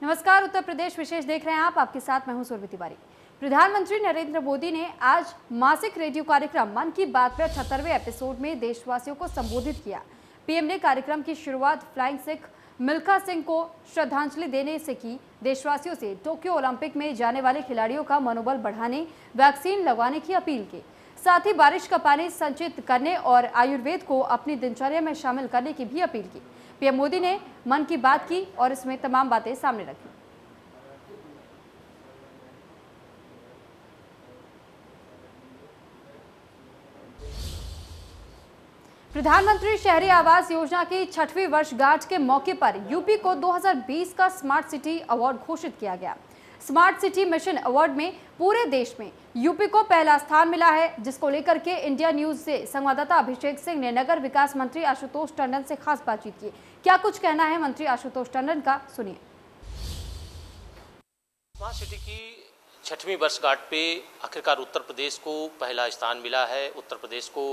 नमस्कार, उत्तर प्रदेश विशेष देख रहे हैं आप। आपके साथ मैं हूं सुरभि तिवारी। प्रधानमंत्री नरेंद्र मोदी ने आज मासिक रेडियो कार्यक्रम मन की बात में 78वें एपिसोड में देशवासियों को संबोधित किया। पीएम ने कार्यक्रम की शुरुआत फ्लाइंग सिख मिल्खा सिंह को श्रद्धांजलि देने से की। देशवासियों से टोक्यो ओलंपिक में जाने वाले खिलाड़ियों का मनोबल बढ़ाने, वैक्सीन लगवाने की अपील की। साथ ही बारिश का पानी संचित करने और आयुर्वेद को अपनी दिनचर्या में शामिल करने की भी अपील की। पीएम मोदी ने मन की बात की और इसमें तमाम बातें सामने रखी। प्रधानमंत्री शहरी आवास योजना की 6वीं वर्षगांठ के मौके पर यूपी को 2020 का स्मार्ट सिटी अवार्ड घोषित किया गया। स्मार्ट सिटी मिशन अवार्ड में पूरे देश में यूपी को पहला स्थान मिला है, जिसको लेकर के इंडिया न्यूज से संवाददाता अभिषेक सिंह ने नगर विकास मंत्री आशुतोष टंडन से खास बातचीत की। क्या कुछ कहना है मंत्री आशुतोष टंडन का, सुनिए। स्मार्ट सिटी की 6वीं वर्षगांठ पे आखिरकार उत्तर प्रदेश को पहला स्थान मिला है। उत्तर प्रदेश को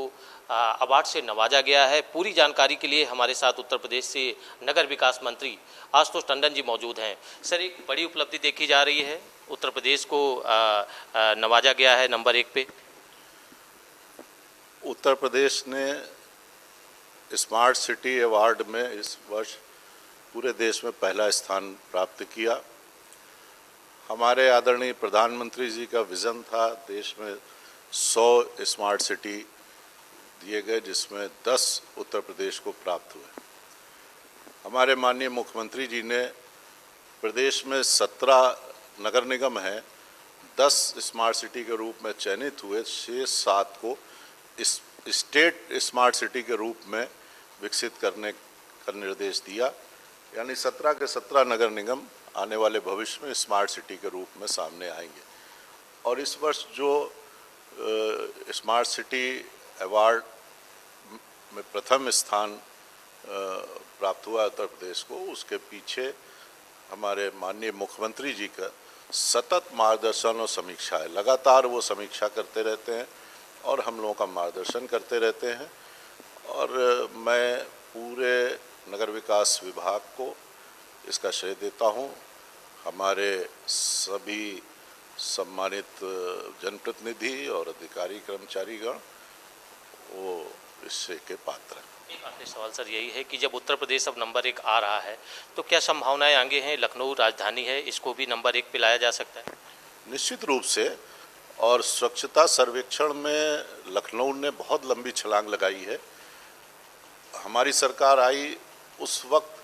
अवार्ड से नवाजा गया है। पूरी जानकारी के लिए हमारे साथ उत्तर प्रदेश से नगर विकास मंत्री आशुतोष टंडन जी मौजूद हैं। सर, एक बड़ी उपलब्धि देखी जा रही है, उत्तर प्रदेश को नवाजा गया है नंबर 1 पे। उत्तर प्रदेश ने स्मार्ट सिटी अवार्ड में इस वर्ष पूरे देश में पहला स्थान प्राप्त किया। हमारे आदरणीय प्रधानमंत्री जी का विज़न था देश में 100 स्मार्ट सिटी दिए गए, जिसमें 10 उत्तर प्रदेश को प्राप्त हुए। हमारे माननीय मुख्यमंत्री जी ने प्रदेश में 17 नगर निगम हैं, 10 स्मार्ट सिटी के रूप में चयनित हुए, शेष 7 को इस स्टेट स्मार्ट सिटी के रूप में विकसित करने का निर्देश दिया। यानी 17 के 17 नगर निगम आने वाले भविष्य में स्मार्ट सिटी के रूप में सामने आएंगे। और इस वर्ष जो स्मार्ट सिटी अवार्ड में प्रथम स्थान प्राप्त हुआ उत्तर प्रदेश को, उसके पीछे हमारे माननीय मुख्यमंत्री जी का सतत मार्गदर्शन और समीक्षा है। लगातार वो समीक्षा करते रहते हैं और हम लोगों का मार्गदर्शन करते रहते हैं। और मैं पूरे नगर विकास विभाग को इसका श्रेय देता हूं। हमारे सभी सम्मानित जनप्रतिनिधि और अधिकारी कर्मचारीगण वो इससे के पात्र हैं। एक आखिरी सवाल सर यही है कि जब उत्तर प्रदेश अब नंबर 1 आ रहा है तो क्या संभावनाएं आगे हैं? लखनऊ राजधानी है, इसको भी नंबर 1 पे लाया जा सकता है? निश्चित रूप से। और स्वच्छता सर्वेक्षण में लखनऊ ने बहुत लंबी छलांग लगाई है। हमारी सरकार आई उस वक्त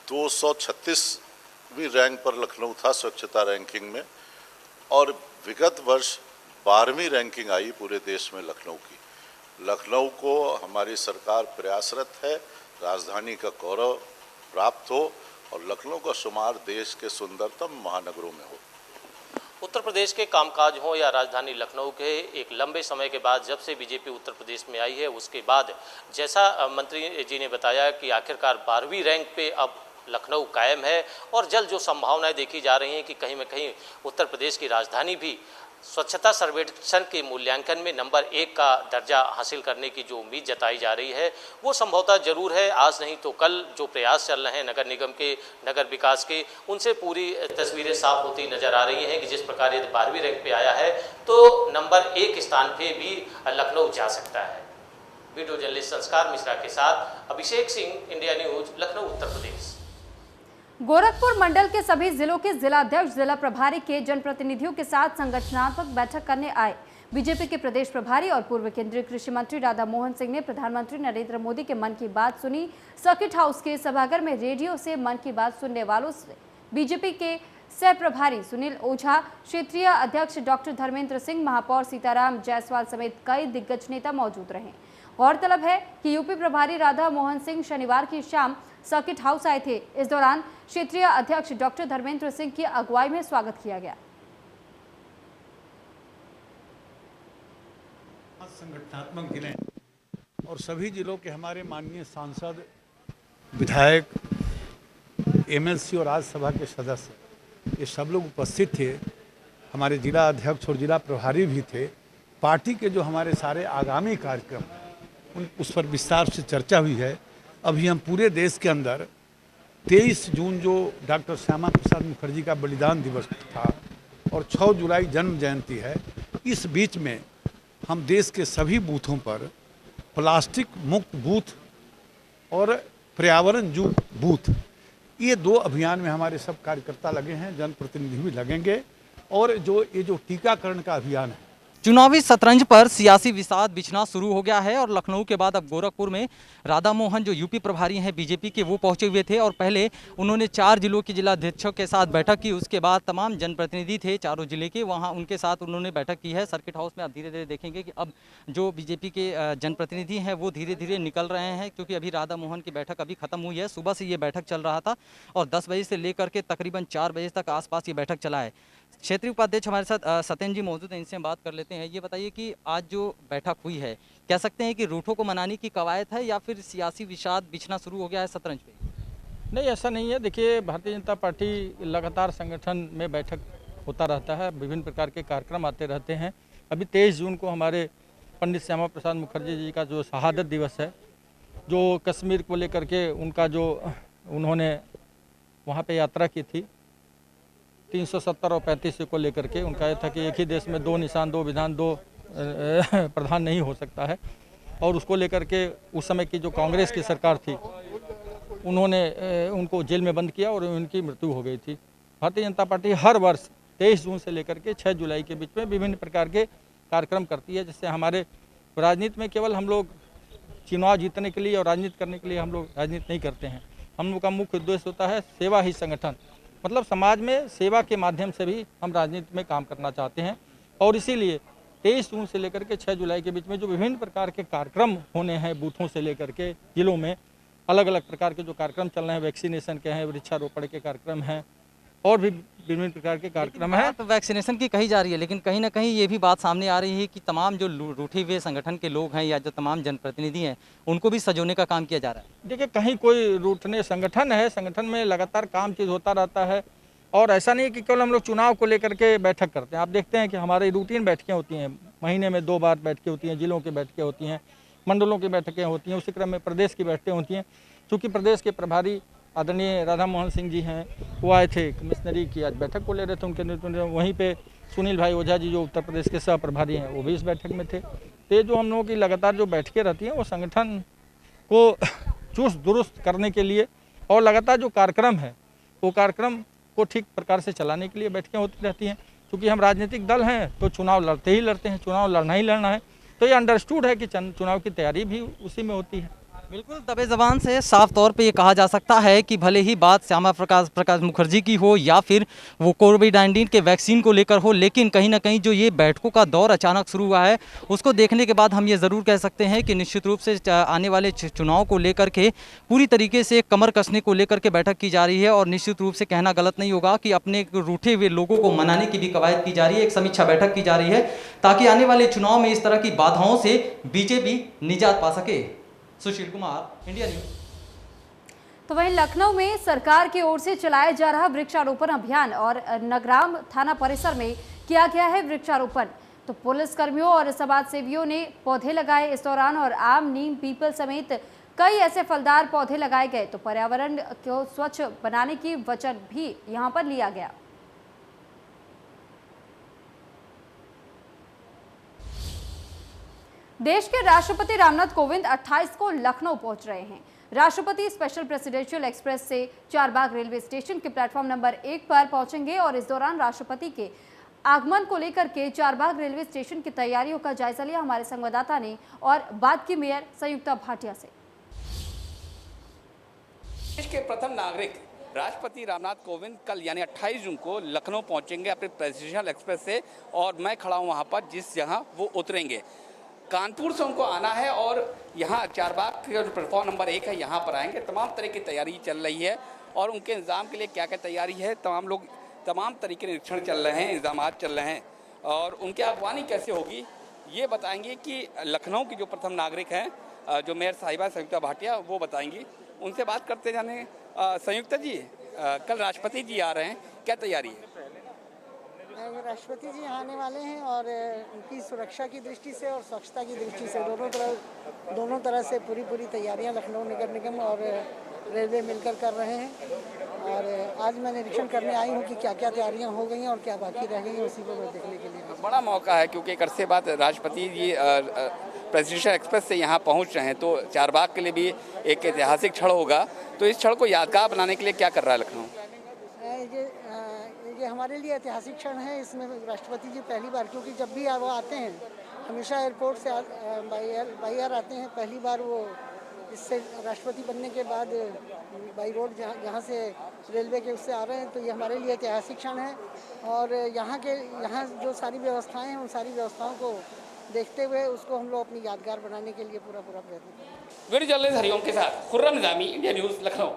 236वीं रैंक पर लखनऊ था स्वच्छता रैंकिंग में, और विगत वर्ष 12वीं रैंकिंग आई पूरे देश में लखनऊ की। लखनऊ को हमारी सरकार प्रयासरत है राजधानी का गौरव प्राप्त हो और लखनऊ का शुमार देश के सुंदरतम महानगरों में हो। उत्तर प्रदेश के कामकाज हो या राजधानी लखनऊ के, एक लंबे समय के बाद जब से बीजेपी उत्तर प्रदेश में आई है, उसके बाद जैसा मंत्री जी ने बताया कि आखिरकार 12वीं रैंक पे अब लखनऊ कायम है। और जल्द जो संभावनाएं देखी जा रही हैं कि कहीं न कहीं उत्तर प्रदेश की राजधानी भी स्वच्छता सर्वेक्षण के मूल्यांकन में नंबर 1 का दर्जा हासिल करने की जो उम्मीद जताई जा रही है, वो संभवतः जरूर है। आज नहीं तो कल जो प्रयास चल रहे हैं नगर निगम के, नगर विकास के, उनसे पूरी तस्वीरें साफ होती नजर आ रही हैं कि जिस प्रकार ये 12वीं रैंक पे आया है तो नंबर 1 स्थान पे भी लखनऊ जा सकता है। वीडियो जर्नलिस्ट संस्कार मिश्रा के साथ अभिषेक सिंह, इंडिया न्यूज, लखनऊ, उत्तर प्रदेश। गोरखपुर मंडल के सभी जिलों के जिलाध्यक्ष, जिला प्रभारी के जनप्रतिनिधियों के साथ संगठनात्मक बैठक करने आए। बीजेपी के प्रदेश प्रभारी और पूर्व केंद्रीय कृषि मंत्री राधा मोहन सिंह ने प्रधानमंत्री नरेंद्र मोदी के मन की बात सुनी। सर्किट हाउस के सभागार में रेडियो से मन की बात सुनने वालों से बीजेपी के सह प्रभारी सुनील ओझा, क्षेत्रीय अध्यक्ष डॉक्टर धर्मेंद्र सिंह, महापौर सीताराम जायसवाल समेत कई दिग्गज नेता मौजूद रहे। गौरतलब है कि यूपी प्रभारी राधा मोहन सिंह शनिवार की शाम सर्किट हाउस आए थे। इस दौरान क्षेत्रीय अध्यक्ष डॉक्टर धर्मेंद्र सिंह की अगुवाई में स्वागत किया गया। संगठनात्मक जिले और सभी जिलों के हमारे माननीय सांसद, विधायक, एमएलसी और राज्यसभा के सदस्य, ये सब लोग उपस्थित थे। हमारे जिला अध्यक्ष और जिला प्रभारी भी थे। पार्टी के जो हमारे सारे आगामी कार्यक्रम उस पर विस्तार से चर्चा हुई है। अभी हम पूरे देश के अंदर 23 जून जो डॉक्टर श्यामा प्रसाद मुखर्जी का बलिदान दिवस था और 6 जुलाई जन्म जयंती है, इस बीच में हम देश के सभी बूथों पर प्लास्टिक मुक्त बूथ और पर्यावरण जो बूथ, ये 2 अभियान में हमारे सब कार्यकर्ता लगे हैं, जनप्रतिनिधि भी लगेंगे। और ये जो टीकाकरण का अभियान है, चुनावी शतरंज पर सियासी विषाद बिछना शुरू हो गया है और लखनऊ के बाद अब गोरखपुर में राधा मोहन जो यूपी प्रभारी हैं बीजेपी के, वो पहुंचे हुए थे और पहले उन्होंने 4 जिलों के जिलाध्यक्षों के साथ बैठक की। उसके बाद तमाम जनप्रतिनिधि थे चारों जिले के, वहां उनके साथ उन्होंने बैठक की है सर्किट हाउस में। आप धीरे धीरे देखेंगे कि अब जो बीजेपी के जनप्रतिनिधि हैं वो धीरे धीरे निकल रहे हैं, क्योंकि अभी राधा मोहन की बैठक अभी खत्म हुई है। सुबह से ये बैठक चल रहा था और 10 बजे से लेकर के तकरीबन 4 बजे तक आसपास ये बैठक चला है। क्षेत्रीय उपाध्यक्ष हमारे साथ सत्येंद्र जी मौजूद हैं, इनसे हम बात कर लेते हैं। ये बताइए कि आज जो बैठक हुई है, कह सकते हैं कि रूठों को मनाने की कवायद है या फिर सियासी विषाद बिछना शुरू हो गया है शतरंज पे? नहीं, ऐसा नहीं है। देखिए, भारतीय जनता पार्टी लगातार संगठन में बैठक होता रहता है, विभिन्न प्रकार के कार्यक्रम आते रहते हैं। अभी 23 जून को हमारे पंडित श्यामा प्रसाद मुखर्जी जी का जो शहादत दिवस है, जो कश्मीर को लेकर के उनका जो उन्होंने वहाँ पे यात्रा की थी 370 और 35 को लेकर के, उनका यह था कि एक ही देश में 2 निशान 2 विधान 2 प्रधान नहीं हो सकता है। और उसको लेकर के उस समय की जो कांग्रेस की सरकार थी, उन्होंने उनको जेल में बंद किया और उनकी मृत्यु हो गई थी। भारतीय जनता पार्टी हर वर्ष 23 जून से लेकर के 6 जुलाई के बीच में विभिन्न प्रकार के कार्यक्रम करती है, जिससे हमारे राजनीति में केवल हम लोग चुनाव जीतने के लिए और राजनीति करने के लिए हम लोग राजनीति नहीं करते हैं। हम लोग का मुख्य उद्देश्य होता है सेवा ही संगठन, मतलब समाज में सेवा के माध्यम से भी हम राजनीति में काम करना चाहते हैं। और इसीलिए 23 जून से लेकर के 6 जुलाई के बीच में जो विभिन्न प्रकार के कार्यक्रम होने हैं, बूथों से लेकर के जिलों में अलग अलग प्रकार के जो कार्यक्रम चल रहे हैं, वैक्सीनेशन के हैं, वृक्षारोपण के कार्यक्रम हैं और भी विभिन्न प्रकार के कार्यक्रम हैं। तो वैक्सीनेशन की कही जा रही है, लेकिन कहीं ना कहीं ये भी बात सामने आ रही है कि तमाम जो रूठे हुए संगठन के लोग हैं या जो तमाम जनप्रतिनिधि हैं, उनको भी सजोने का काम किया जा रहा है। देखिए, कहीं कोई रूठने संगठन है, संगठन में लगातार काम चीज़ होता रहता है और ऐसा नहीं है कि केवल हम लोग चुनाव को लेकर के बैठक करते हैं। आप देखते हैं कि हमारी रूटीन बैठकें होती हैं, महीने में 2 बार बैठकें होती हैं, जिलों की बैठकें होती हैं, मंडलों की बैठकें होती हैं, उसी क्रम में प्रदेश की बैठकें होती हैं। चूँकि प्रदेश के प्रभारी आदरणीय राधा मोहन सिंह जी हैं, वो आए थे कमिश्नरी की आज बैठक को ले रहे थे, उनके नेतृत्व में। वहीं पे सुनील भाई ओझा जी जो उत्तर प्रदेश के सह प्रभारी हैं, वो भी इस बैठक में थे। तो ये जो हम लोगों की लगातार जो बैठकें रहती हैं, वो संगठन को चुस्त दुरुस्त करने के लिए और लगातार जो कार्यक्रम है, वो कार्यक्रम को ठीक प्रकार से चलाने के लिए बैठकें होती रहती हैं। क्योंकि हम राजनीतिक दल हैं तो चुनाव लड़ते ही लड़ते हैं, चुनाव लड़ना ही लड़ना है, तो ये अंडरस्टूड है कि चुनाव की तैयारी भी उसी में होती है। बिल्कुल दबे ज़बान से साफ तौर पे ये कहा जा सकता है कि भले ही बात श्यामा प्रसाद मुखर्जी की हो या फिर वो कोविड-19 के वैक्सीन को लेकर हो, लेकिन कहीं ना कहीं जो ये बैठकों का दौर अचानक शुरू हुआ है, उसको देखने के बाद हम ये ज़रूर कह सकते हैं कि निश्चित रूप से आने वाले चुनाव को लेकर के पूरी तरीके से कमर कसने को लेकर के बैठक की जा रही है। और निश्चित रूप से कहना गलत नहीं होगा कि अपने रूठे हुए लोगों को मनाने की भी कवायद की जा रही है, एक समीक्षा बैठक की जा रही है, ताकि आने वाले चुनाव में इस तरह की बाधाओं से बीजेपी निजात पा सके। Sushil Kumar, India news. तो वहीं लखनऊ में सरकार की ओर से चलाया जा रहा वृक्षारोपण अभियान और नगराम थाना परिसर में किया गया है वृक्षारोपण। तो पुलिस कर्मियों और समाज सेवियों ने पौधे लगाए इस दौरान और आम, नीम, पीपल समेत कई ऐसे फलदार पौधे लगाए गए। तो पर्यावरण को स्वच्छ बनाने की वचन भी यहाँ पर लिया गया। देश के राष्ट्रपति रामनाथ कोविंद 28 को लखनऊ पहुंच रहे हैं। राष्ट्रपति स्पेशल प्रेसिडेंशियल एक्सप्रेस से चारबाग रेलवे स्टेशन के प्लेटफॉर्म नंबर 1 पर पहुंचेंगे और इस दौरान राष्ट्रपति के आगमन को लेकर के चारबाग रेलवे स्टेशन की तैयारियों का जायजा लिया हमारे संवाददाता ने और बात की मेयर संयुक्ता भाटिया से। देश के प्रथम नागरिक राष्ट्रपति रामनाथ कोविंद कल यानी 28 जून को लखनऊ पहुंचेंगे अपने प्रेसिडेंशियल एक्सप्रेस से और मैं खड़ा हूं वहां पर जिस जहां वो उतरेंगे। कानपुर से उनको आना है और यहाँ चारबाग का जो प्लेटफॉर्म नंबर 1 है यहाँ पर आएंगे। तमाम तरह की तैयारी चल रही है और उनके इंतजाम के लिए क्या क्या तैयारी है, तमाम तरीके निरीक्षण चल रहे हैं, इंतजाम चल रहे हैं और उनकी अगवानी कैसे होगी ये बताएंगे कि लखनऊ की जो प्रथम नागरिक हैं, जो मेयर साहिबा संयुक्ता भाटिया, वो बताएंगी। उनसे बात करते जाने। संयुक्ता जी, कल राष्ट्रपति जी आ रहे हैं, क्या तैयारी है? राष्ट्रपति जी यहाँ आने वाले हैं और उनकी सुरक्षा की दृष्टि से और स्वच्छता की दृष्टि से दोनों तरह से पूरी तैयारियां लखनऊ नगर निगम और रेलवे मिलकर कर रहे हैं। और आज मैं निरीक्षण करने आई हूँ कि क्या क्या तैयारियां हो गई हैं और क्या बाकी रह गई हैं, उसी को मैं देखने के लिए। बड़ा मौका है क्योंकि एक अरसे बाद राष्ट्रपति जी प्रेसिडेंशियल एक्सप्रेस से यहाँ पहुँच रहे हैं, तो चारबाग के लिए भी एक ऐतिहासिक क्षण होगा। तो इस क्षण को यादगार बनाने के लिए क्या कर रहा है लखनऊ? ये हमारे लिए ऐतिहासिक क्षण है। इसमें राष्ट्रपति जी पहली बार, क्योंकि जब भी वो आते हैं हमेशा एयरपोर्ट से बाई एयर आते हैं, पहली बार वो इससे राष्ट्रपति बनने के बाद बाई रोड जहाँ से रेलवे के उससे आ रहे हैं, तो ये हमारे लिए ऐतिहासिक क्षण है। और यहाँ जो सारी व्यवस्थाएं हैं उन सारी व्यवस्थाओं को देखते हुए उसको हम लोग अपनी यादगार बनाने के लिए पूरा प्रयत्न करेंगे। वीडियो जर्नलिस्ट हरिओम के साथ खुर्रम निजामी, इंडिया न्यूज़, लखनऊ।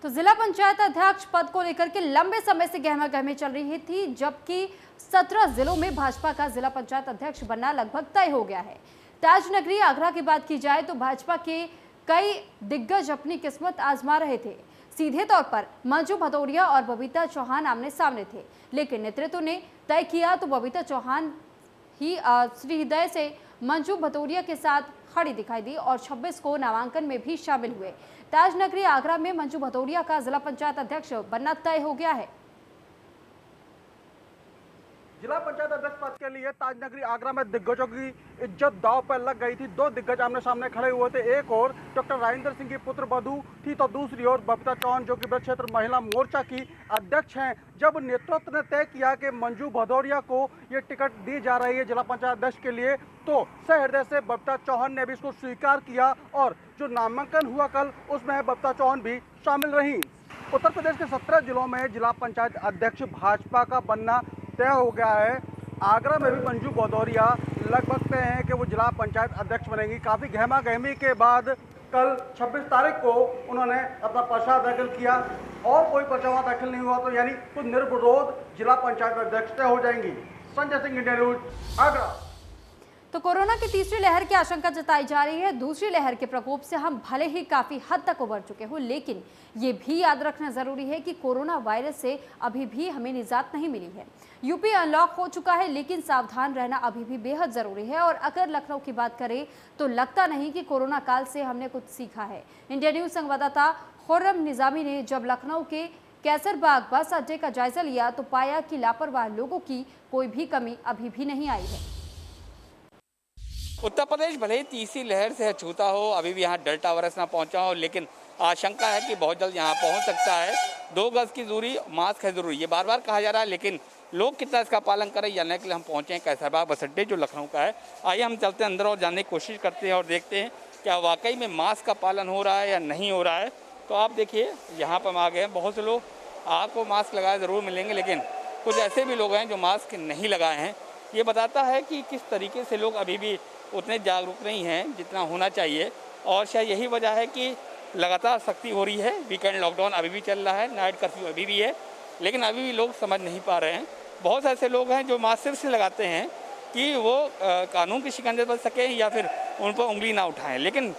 तो जिला पंचायत अध्यक्ष पद को लेकर के लंबे समय से गहमा गहमी चल रही थी, जबकि 17 जिलों में भाजपा का जिला पंचायत अध्यक्ष बनना लगभग तय हो गया है। ताजनगरी आगरा की बात की जाए तो भाजपा के कई दिग्गज अपनी किस्मत आजमा रहे थे। सीधे तौर पर मंजू भदौरिया और बबीता चौहान आमने सामने थे, लेकिन नेतृत्व ने तय किया तो बबीता चौहान ही श्रीहृदय से मंजू भदौरिया के साथ खड़ी दिखाई दी और 26 को नामांकन में भी शामिल हुए। ताजनगरी आगरा में मंजू भदौरिया का जिला पंचायत अध्यक्ष बनना तय हो गया है। जिला पंचायत अध्यक्ष पद के लिए ताजनगरी आगरा में दिग्गजों की इज्जत दांव पर लग गई थी। दो दिग्गज आमने सामने खड़े हुए थे। एक और डॉक्टर राजेंद्र सिंह की पुत्र वधू थी, तो दूसरी ओर बबीता चौहान जो कि ब्रज क्षेत्र महिला मोर्चा की अध्यक्ष हैं। जब नेतृत्व ने तय किया कि मंजू भदौरिया को ये टिकट दी जा रही है जिला पंचायत अध्यक्ष के लिए, तो सहृदय से बबीता चौहान ने भी इसको स्वीकार किया और जो नामांकन हुआ कल उसमें बबीता चौहान भी शामिल रही। उत्तर प्रदेश के 17 जिलों में जिला पंचायत अध्यक्ष भाजपा का बनना तय हो गया है। आगरा में भी मंजू भदौरिया लगभग तय है कि वो जिला पंचायत अध्यक्ष बनेंगी। काफ़ी गहमा गहमी के बाद कल 26 तारीख को उन्होंने अपना पर्चा दाखिल किया और कोई पर्चा दाखिल नहीं हुआ, तो यानी तो निर्विरोध जिला पंचायत अध्यक्ष तय हो जाएंगी। Sanjay Singh, India news, Agra. तो कोरोना की तीसरी लहर की आशंका जताई जा रही है। दूसरी लहर के प्रकोप से हम भले ही काफी हद तक उबर चुके हों, लेकिन ये भी याद रखना जरूरी है कि कोरोना वायरस से अभी भी हमें निजात नहीं मिली है। यूपी अनलॉक हो चुका है, लेकिन सावधान रहना अभी भी बेहद जरूरी है। और अगर लखनऊ की बात करें तो लगता नहीं कि कोरोना काल से हमने कुछ सीखा है। इंडिया न्यूज संवाददाता खुर्रम निजामी ने जब लखनऊ के कैसरबाग बस अड्डे का जायजा लिया तो पाया कि लापरवाह लोगों की कोई भी कमी अभी भी नहीं आई है। उत्तर प्रदेश भले ही तीसरी लहर से छूता हो, अभी भी यहाँ डेल्टा वायरस ना पहुँचा हो, लेकिन आशंका है कि बहुत जल्द यहाँ पहुँच सकता है। 2 गज की दूरी, मास्क है जरूरी, ये बार बार कहा जा रहा है, लेकिन लोग कितना इसका पालन करें जानने के लिए हम पहुँचे हैं कैसरबाग बस अड्डे जो लखनऊ का है। आइए हम चलते हैं अंदर और जानने की कोशिश करते हैं और देखते हैं क्या वाकई में मास्क का पालन हो रहा है या नहीं हो रहा है। तो आप देखिए यहाँ पर हम आ गए हैं। बहुत से लोग आपको मास्क लगाए ज़रूर मिलेंगे, लेकिन कुछ ऐसे भी लोग हैं जो मास्क नहीं लगाए हैं। ये बताता है कि किस तरीके से लोग अभी भी उतने जागरूक नहीं हैं जितना होना चाहिए, और शायद यही वजह है कि लगातार सख्ती हो रही है। वीकेंड लॉकडाउन अभी भी चल रहा है, नाइट कर्फ्यू अभी भी है, लेकिन अभी भी लोग समझ नहीं पा रहे हैं। बहुत से ऐसे लोग हैं जो मास्क सिर्फ से लगाते हैं कि वो कानून की शिकंजे बच सकें या फिर उन पर उंगली ना उठाएं, लेकिन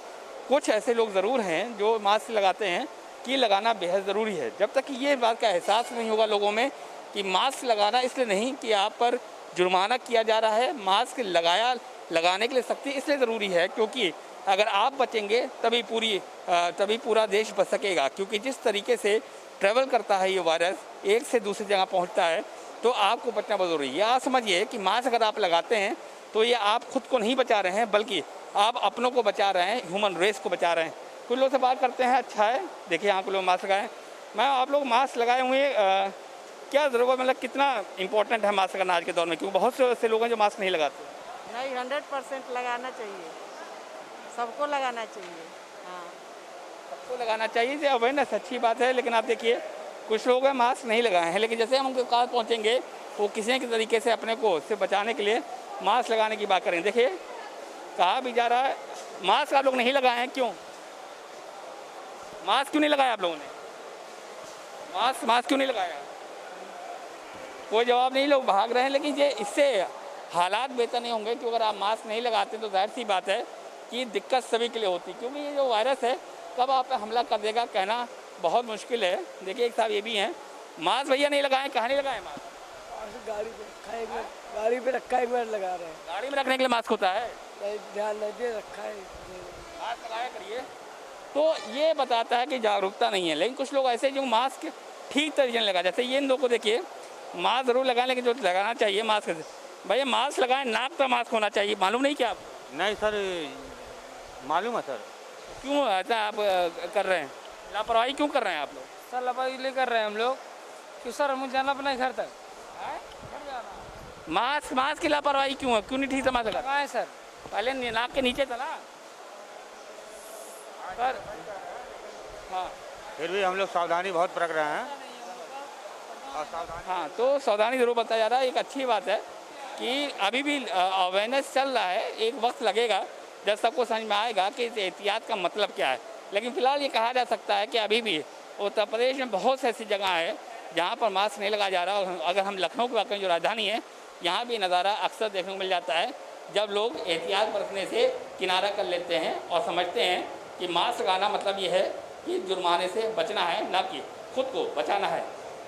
कुछ ऐसे लोग ज़रूर हैं जो मास्क लगाते हैं कि लगाना बेहद ज़रूरी है। जब तक कि ये बात का एहसास नहीं होगा लोगों में कि मास्क लगाना इसलिए नहीं कि आप पर जुर्माना किया जा रहा है, मास्क लगाने के लिए सख्ती इसलिए ज़रूरी है क्योंकि अगर आप बचेंगे तभी पूरा देश बच सकेगा। क्योंकि जिस तरीके से ट्रैवल करता है ये वायरस, एक से दूसरी जगह पहुंचता है, तो आपको बचना बहुत ज़रूरी है। आप समझिए कि मास्क अगर आप लगाते हैं तो ये आप खुद को नहीं बचा रहे हैं, बल्कि आप अपनों को बचा रहे हैं, ह्यूमन रेस को बचा रहे हैं। कुछ लोग से बात करते हैं, अच्छा है, देखिए यहाँ कुछ लोग मास्क लगाए। मैं आप लोग मास्क लगाए हुए क्या ज़रूरत, मतलब कितना इंपॉर्टेंट है मास्क लगाना आज के दौर में? क्योंकि बहुत से ऐसे लोग हैं जो मास्क नहीं लगाते। नहीं, 100% लगाना चाहिए, सबको लगाना चाहिए। हाँ, सबको लगाना चाहिए, ये अवेयरनेस अच्छी बात है। लेकिन आप देखिए कुछ लोग हैं मास्क नहीं लगाए हैं, लेकिन जैसे हम उनके पास पहुँचेंगे वो किसी न किसी तरीके से अपने को उससे बचाने के लिए मास्क लगाने की बात करेंगे। देखिए कहा भी जा रहा है मास्क आप लोग नहीं लगाए हैं, क्यों मास्क क्यों नहीं लगाया आप लोगों ने? मास्क क्यों नहीं लगाया? कोई जवाब नहीं, लोग भाग रहे हैं। लेकिन ये इससे हालात बेहतर नहीं होंगे, क्योंकि अगर आप मास्क नहीं लगाते तो जाहिर सी बात है कि दिक्कत सभी के लिए होती, क्योंकि ये जो वायरस है कब आप पे हमला कर देगा कहना बहुत मुश्किल है। देखिए एक साहब ये भी हैं, मास्क भैया नहीं लगाएं, कहाँ नहीं लगाएं मास्क? गाड़ी पे रखा है, गाड़ी पे रखा है, एक मिनट लगा रहे हैं। गाड़ी में रखने के लिए मास्क होता है, नहीं ध्यान नहीं दे रखा है। मास्क लगाया करिए। तो ये बताता है कि जागरूकता नहीं है, लेकिन कुछ लोग ऐसे जो मास्क ठीक तरीके से लगा, जैसे ये इन लोगों को देखिए मास्क जरूर लगाएं, लेकिन जो लगाना चाहिए मास्क, भैया मास्क लगाएं, नाक का मास्क होना चाहिए, मालूम नहीं क्या आप? नहीं सर, मालूम है सर। क्यों ऐसा आप कर रहे हैं, लापरवाही क्यों कर रहे हैं आप लोग? सर लापरवाही ले कर रहे हैं हम लोग, क्यों सर हमें जाना अपना घर तक। मास्क की लापरवाही क्यों है, क्यों नहीं ठीक से मास्क लगा? कहाँ है सर? पहले नाक के नीचे था ना सर। हाँ फिर भी हम लोग सावधानी बहुत बरत रहे हैं। हाँ, तो सावधानी जरूर बताया जा रहा है। एक अच्छी बात है कि अभी भी अवेयरनेस चल रहा है, एक वक्त लगेगा जब सबको समझ में आएगा कि एहतियात का मतलब क्या है। लेकिन फिलहाल ये कहा जा सकता है कि अभी भी उत्तर प्रदेश में बहुत सी ऐसी जगह है जहाँ पर मास्क नहीं लगाया जा रहा। और अगर हम लखनऊ की बात करें, जो राजधानी है, यहाँ भी नज़ारा अक्सर देखने को मिल जाता है जब लोग एहतियात बरतने से किनारा कर लेते हैं और समझते हैं कि मास्क लगाना मतलब ये है कि जुर्माने से बचना है, न कि खुद को बचाना है।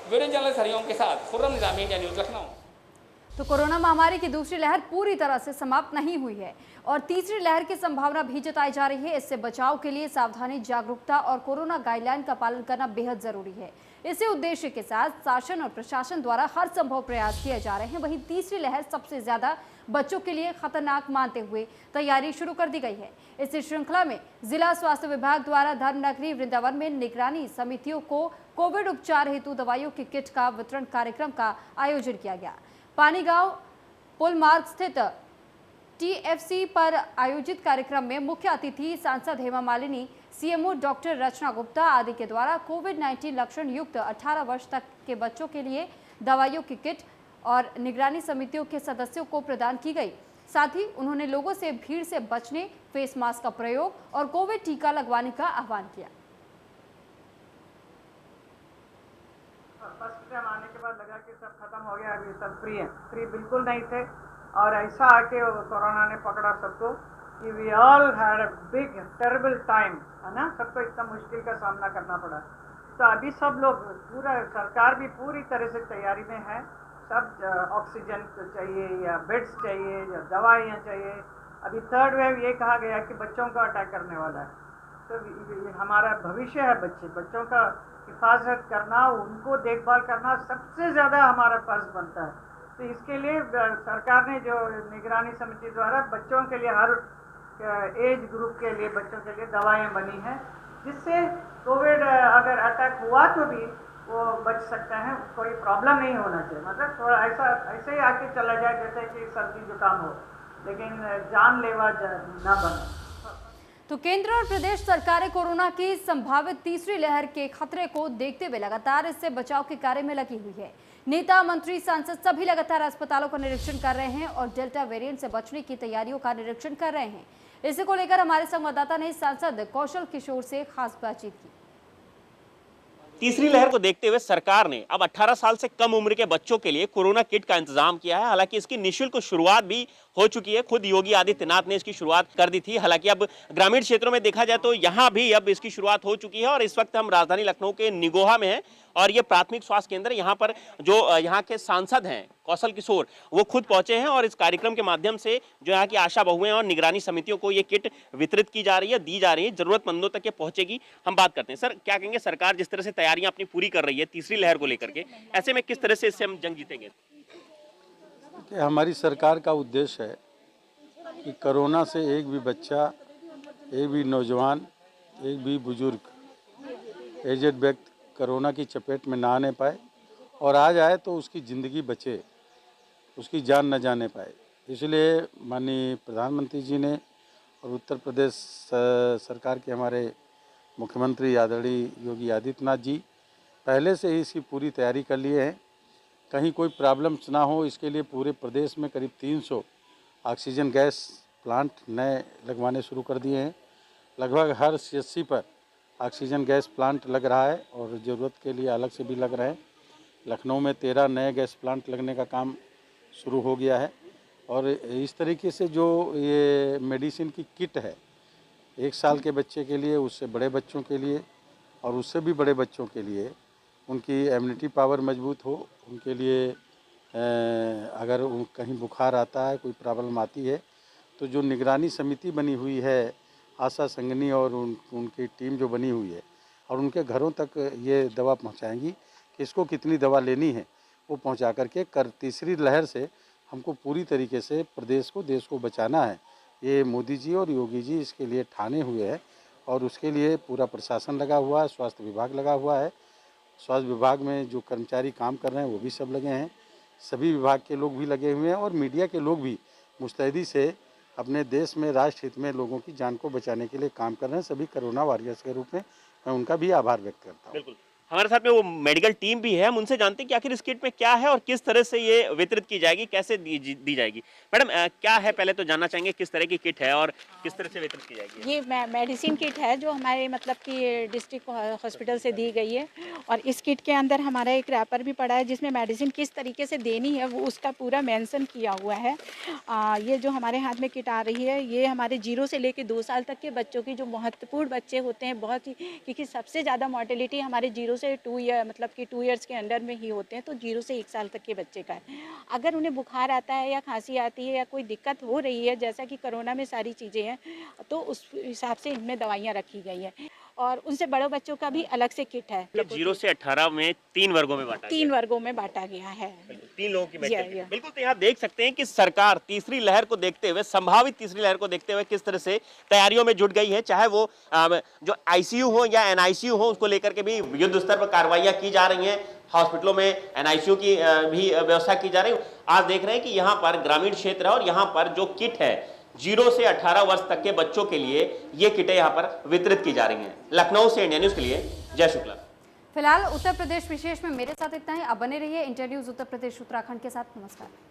वीडियो जर्नलिस्ट हरिओम के साथ खुर्रम निजामी, इंडिया न्यूज़, लखनऊ। तो कोरोना महामारी की दूसरी लहर पूरी तरह से समाप्त नहीं हुई है और तीसरी लहर की संभावना भी जताई जा रही है। इससे बचाव के लिए सावधानी, जागरूकता और कोरोना गाइडलाइन का पालन करना बेहद जरूरी है। इसी उद्देश्य के साथ शासन और प्रशासन द्वारा हर संभव प्रयास किए जा रहे हैं। वहीं तीसरी लहर सबसे ज्यादा बच्चों के लिए खतरनाक मानते हुए तैयारी शुरू कर दी गई है। इस श्रृंखला में जिला स्वास्थ्य विभाग द्वारा धर्मनगरी वृंदावन में निगरानी समितियों को कोविड उपचार हेतु दवाइयों की किट का वितरण कार्यक्रम का आयोजन किया गया। पानीगांव पुल मार्ग स्थित टीएफसी पर आयोजित कार्यक्रम में मुख्य अतिथि सांसद हेमा मालिनी, सीएमओ डॉक्टर रचना गुप्ता आदि के द्वारा कोविड-19 लक्षण युक्त 18 वर्ष तक के बच्चों के लिए दवाइयों की किट और निगरानी समितियों के सदस्यों को प्रदान की गई। साथ ही उन्होंने लोगों से भीड़ से बचने, फेस मास्क का प्रयोग और कोविड टीका लगवाने का आह्वान किया। फर्स्ट टाइम आने के बाद लगा कि सब खत्म हो गया, अभी सब फ्री है। फ्री बिल्कुल नहीं थे और ऐसा आके कोरोना ने पकड़ा सबको कि we all had a big terrible time, है ना। सबको इतना मुश्किल का सामना करना पड़ा। तो अभी सब लोग, पूरा सरकार भी पूरी तरह से तैयारी में है। सब ऑक्सीजन चाहिए या बेड्स चाहिए या दवाइयाँ चाहिए। अभी थर्ड वेव ये कहा गया कि बच्चों को अटैक करने वाला है। तो हमारा भविष्य है, बच्चों का हिफाजत करना, उनको देखभाल करना सबसे ज़्यादा हमारा फर्ज बनता है। तो इसके लिए सरकार ने जो निगरानी समिति द्वारा बच्चों के लिए, हर एज ग्रुप के लिए बच्चों के लिए दवाएं बनी हैं, जिससे कोविड अगर अटैक हुआ तो भी वो बच सकते हैं, कोई प्रॉब्लम नहीं होना चाहिए। मतलब थोड़ा ऐसे ही आके चला जाए जैसे कि सर्दी जुकाम हो, लेकिन जानलेवा ना बने। तो केंद्र और प्रदेश सरकारें कोरोना की संभावित तीसरी लहर के खतरे को देखते हुए लगातार इससे बचाव के कार्य में लगी हुई है। नेता, मंत्री, सांसद सभी लगातार अस्पतालों का निरीक्षण कर रहे हैं और डेल्टा वेरिएंट से बचने की तैयारियों का निरीक्षण कर रहे हैं। इसी को लेकर हमारे संवाददाता ने सांसद कौशल किशोर से खास बातचीत की। तीसरी लहर को देखते हुए सरकार ने अब 18 साल से कम उम्र के बच्चों के लिए कोरोना किट का इंतजाम किया है। हालांकि इसकी निःशुल्क शुरुआत भी हो चुकी है। खुद योगी आदित्यनाथ ने इसकी शुरुआत कर दी थी। हालांकि अब ग्रामीण क्षेत्रों में देखा जाए तो यहाँ भी अब इसकी शुरुआत हो चुकी है और इस वक्त हम राजधानी लखनऊ के निगोहा में हैं और ये प्राथमिक स्वास्थ्य केंद्र, यहाँ पर जो यहाँ के सांसद हैं कौशल किशोर, वो खुद पहुंचे हैं और इस कार्यक्रम के माध्यम से जो यहाँ की आशा बहुएं और निगरानी समितियों को ये किट वितरित की जा रही है, दी जा रही है, जरूरतमंदों तक ये पहुंचेगी। हम बात करते हैं। सर, क्या कहेंगे, सरकार जिस तरह से तैयारियां अपनी पूरी कर रही है तीसरी लहर को लेकर के, ऐसे में किस तरह से इससे हम जंग जीतेंगे? हमारी सरकार का उद्देश्य है कि कोरोना से एक भी बच्चा, एक भी नौजवान, एक भी बुजुर्ग, एजेड व्यक्ति कोरोना की चपेट में ना आने पाए और आ जाए तो उसकी ज़िंदगी बचे, उसकी जान न जाने पाए। इसलिए माननीय प्रधानमंत्री जी ने और उत्तर प्रदेश सरकार के हमारे मुख्यमंत्री आदरणीय योगी आदित्यनाथ जी पहले से ही इसकी पूरी तैयारी कर लिए हैं। कहीं कोई प्रॉब्लम्स ना हो, इसके लिए पूरे प्रदेश में करीब 300 ऑक्सीजन गैस प्लांट नए लगवाने शुरू कर दिए हैं। लगभग हर CSC पर ऑक्सीजन गैस प्लांट लग रहा है और ज़रूरत के लिए अलग से भी लग रहे हैं। लखनऊ में 13 नए गैस प्लांट लगने का काम शुरू हो गया है और इस तरीके से जो ये मेडिसिन की किट है 1 साल के बच्चे के लिए, उससे बड़े बच्चों के लिए और उससे भी बड़े बच्चों के लिए, उनकी इम्यूनिटी पावर मजबूत हो, उनके लिए अगर कहीं बुखार आता है, कोई प्रॉब्लम आती है, तो जो निगरानी समिति बनी हुई है, आशा संगनी और उनकी टीम जो बनी हुई है, और उनके घरों तक ये दवा पहुंचाएंगी कि इसको कितनी दवा लेनी है, वो पहुंचा करके तीसरी लहर से हमको पूरी तरीके से प्रदेश को, देश को बचाना है। ये मोदी जी और योगी जी इसके लिए ठाने हुए हैं और उसके लिए पूरा प्रशासन लगा हुआ है, स्वास्थ्य विभाग लगा हुआ है। स्वास्थ्य विभाग में जो कर्मचारी काम कर रहे हैं वो भी सब लगे हैं, सभी विभाग के लोग भी लगे हुए हैं और मीडिया के लोग भी मुस्तैदी से अपने देश में राष्ट्र हित में लोगों की जान को बचाने के लिए काम कर रहे हैं। सभी कोरोना वॉरियर्स के रूप में मैं उनका भी आभार व्यक्त करता हूँ। बिल्कुल, हमारे साथ में वो मेडिकल टीम भी है, हम उनसे जानते हैं कि आखिर इस किट में क्या है और किस तरह से ये वितरित की जाएगी, कैसे दी जाएगी। मैडम क्या है, पहले तो जानना चाहेंगे किस तरह की किट है और किस तरह से वितरित की जाएगी। ये मेडिसिन किट है जो हमारे मतलब कि डिस्ट्रिक्ट हॉस्पिटल से दी गई है और इस किट के अंदर हमारा एक रैपर भी पड़ा है जिसमें मेडिसिन किस तरीके से देनी है वो उसका पूरा मेंशन किया हुआ है। ये जो हमारे हाथ में किट आ रही है ये हमारे 0 से लेकर 2 साल तक के बच्चों की, जो महत्वपूर्ण बच्चे होते हैं बहुत ही, क्योंकि सबसे ज़्यादा मॉर्टेलिटी हमारे 0 से 2 ईयर मतलब कि 2 ईयर्स के अंडर में ही होते हैं, तो 0 से 1 साल तक के बच्चे का है। अगर उन्हें बुखार आता है या खांसी आती है या कोई दिक्कत हो रही है, जैसा कि कोरोना में सारी चीज़ें हैं, तो उस हिसाब से इनमें दवाइयाँ रखी गई हैं और उनसे बड़े बच्चों का भी अलग से किट है। 0 से 18 में 3 वर्गों में बांटा 3 वर्गों में बांटा गया है। 3 लोगों की मेडिकल। बिल्कुल, तो यहाँ देख सकते हैं कि सरकार तीसरी लहर को देखते हुए, संभावित तीसरी लहर को देखते हुए किस तरह से तैयारियों में जुट गई है। चाहे वो जो आईसीयू हो या एनआईसीयू हो, उसको लेकर के भी युद्ध स्तर पर कार्रवाइयां की जा रही हैं। हॉस्पिटलों में एनआईसीयू की भी व्यवस्था की जा रही है। आज देख रहे हैं कि यहाँ पर ग्रामीण क्षेत्र है और यहाँ पर जो किट है 0 से 18 वर्ष तक के बच्चों के लिए ये किटें यहाँ पर वितरित की जा रही हैं। लखनऊ से इंडिया न्यूज के लिए जय शुक्ला। फिलहाल उत्तर प्रदेश विशेष में मेरे साथ इतना ही। अब बने रहिए इंडिया न्यूज उत्तर प्रदेश उत्तराखंड के साथ। नमस्कार।